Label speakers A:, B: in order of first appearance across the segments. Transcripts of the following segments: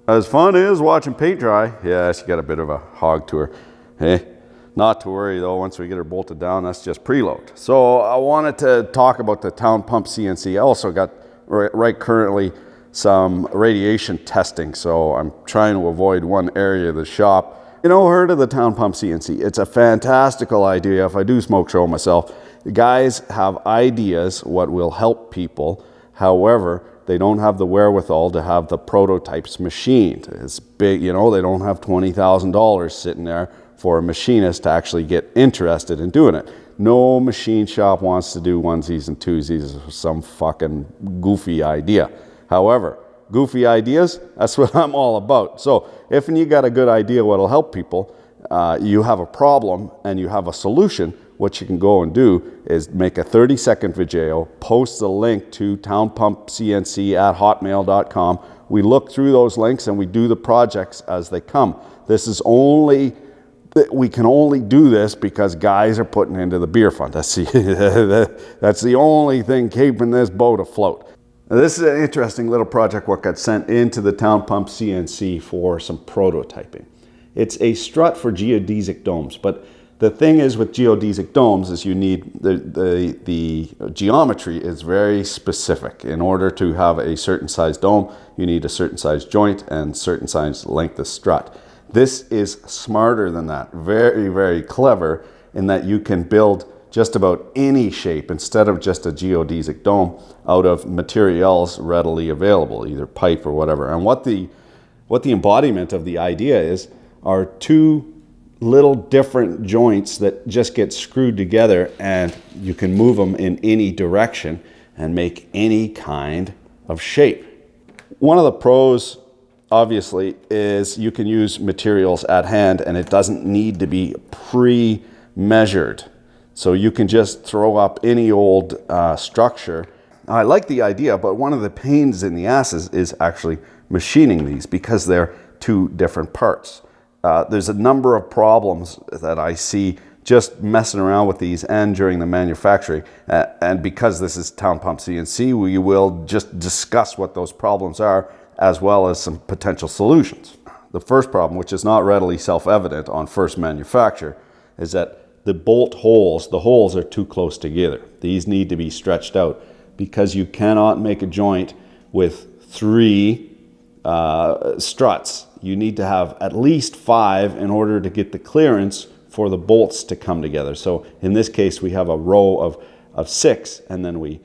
A: As fun as watching paint dry. Yeah, she got a bit of a hog to her. Hey, not to worry though, once we get her bolted down, that's just preload. So I wanted to talk about the Town Pump CNC. I also got right currently some radiation testing, so I'm trying to avoid one area of the shop. You know, heard of the Town Pump CNC? It's a fantastical idea. If I do smoke show myself, the guys have ideas what will help people. However, they don't have the wherewithal to have the prototypes machined. It's big, you know, they don't have $20,000 sitting there for a machinist to actually get interested in doing it. No machine shop wants to do onesies and twosies or some fucking goofy idea. However, goofy ideas, that's what I'm all about. So if you got a good idea what'll help people, you have a problem and you have a solution, what you can go and do is make a 30-second video, post the link to townpumpcnc@hotmail.com. We look through those links and we do the projects as they come. This is only, we can only do this because guys are putting into the beer fund. That's the only thing keeping this boat afloat. Now, this is an interesting little project what got sent into the Town Pump CNC for some prototyping. It's a strut for geodesic domes, but the thing is with geodesic domes is you need the geometry is very specific. In order to have a certain size dome, you need a certain size joint and certain size length of strut. This is smarter than that. Very, very clever in that you can build just about any shape instead of just a geodesic dome out of materials readily available, either pipe or whatever. And what the embodiment of the idea is are two little different joints that just get screwed together, and you can move them in any direction and make any kind of shape. One of the pros, obviously, is you can use materials at hand and it doesn't need to be pre-measured. So you can just throw up any old structure. I like the idea, but one of the pains in the asses is actually machining these because they're two different parts. There's a number of problems that I see just messing around with these and during the manufacturing. And because this is Town Pump CNC, we will just discuss what those problems are as well as some potential solutions. The first problem, which is not readily self-evident on first manufacture, is that the bolt holes, the holes are too close together. These need to be stretched out because you cannot make a joint with 3 struts. You need to have at least 5 in order to get the clearance for the bolts to come together. So in this case, we have a row of 6 and then we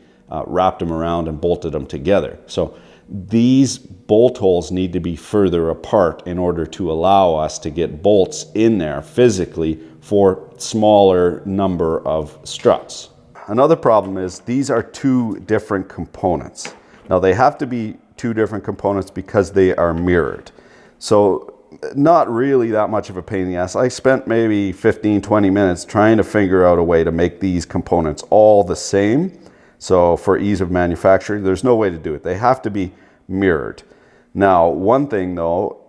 A: wrapped them around and bolted them together. So these bolt holes need to be further apart in order to allow us to get bolts in there physically for smaller number of struts. Another problem is these are 2 different components. Now they have to be 2 different components because they are mirrored. So not really that much of a pain in the ass. I spent maybe 15-20 minutes trying to figure out a way to make these components all the same. So for ease of manufacturing, there's no way to do it. They have to be mirrored. Now, one thing though,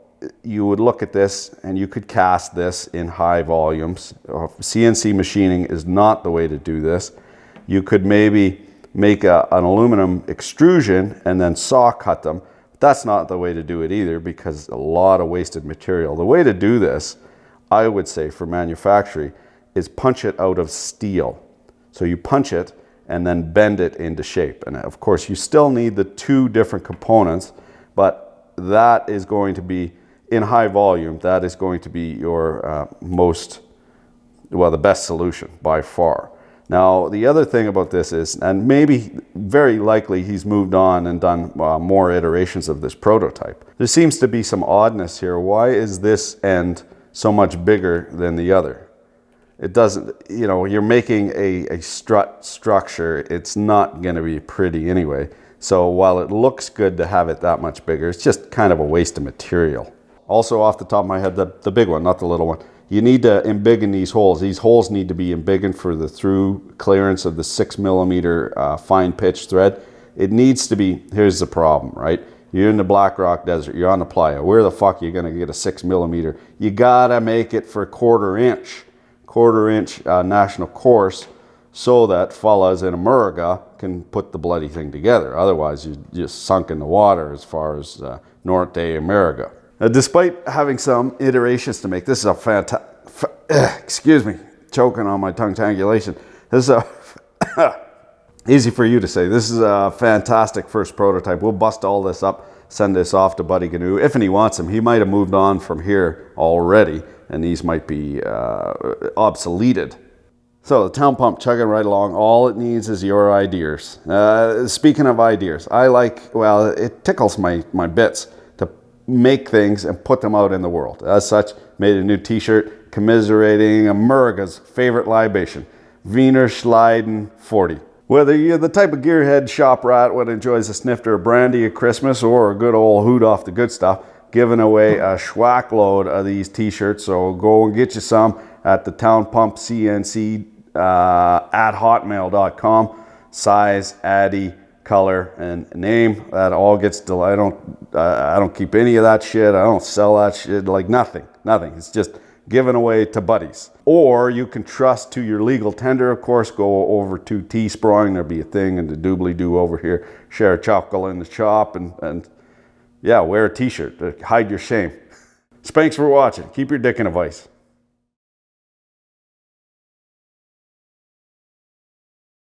A: you would look at this and you could cast this in high volumes. CNC machining is not the way to do this. You could maybe make an aluminum extrusion and then saw cut them. That's not the way to do it either because a lot of wasted material. The way to do this, I would say for manufacturing, is punch it out of steel. So you punch it and then bend it into shape. And of course you still need the 2 different components, but that is going to be in high volume. That is going to be your the best solution by far. Now, the other thing about this is, and maybe very likely he's moved on and done more iterations of this prototype. There seems to be some oddness here. Why is this end so much bigger than the other? It doesn't, you know, you're making a strut structure. It's not going to be pretty anyway. So while it looks good to have it that much bigger, it's just kind of a waste of material. Also off the top of my head, the big one, not the little one. You need to embiggen these holes. These holes need to be embiggened for the through clearance of the 6mm fine pitch thread. It needs to be, here's the problem, right? You're in the Black Rock Desert, you're on the playa. Where the fuck are you gonna get a 6mm? You gotta make it for quarter inch national course so that fellas in America can put the bloody thing together. Otherwise, you're just sunk in the water as far as Norte America. Despite having some iterations to make, this is a fantastic, excuse me, choking on my tongue tangulation. This is a, easy for you to say, this is a fantastic first prototype. We'll bust all this up, send this off to Buddy Gnu, if he wants them. He might have moved on from here already, and these might be obsoleted. So the town pump chugging right along. All it needs is your ideas. Speaking of ideas, I like, well, it tickles my bits to make things and put them out in the world. As such, made a new t-shirt commiserating America's favorite libation, Wiener Schleiden 40. Whether you're the type of gearhead shop rat that enjoys a snifter of brandy at Christmas or a good old hoot off the good stuff, giving away a schwack load of these t-shirts, so go and get you some at the Town Pump CNC at hotmail.com. Size, addy, color, and name. That all gets I don't keep any of that shit. I don't sell that shit. Like nothing. It's just given away to buddies. Or you can trust to your legal tender, of course. Go over to Teespring. There'll be a thing in the doobly-doo over here. Share a chuckle in the shop and yeah, wear a t-shirt. Hide your shame. Thanks for watching. Keep your dick in a vice.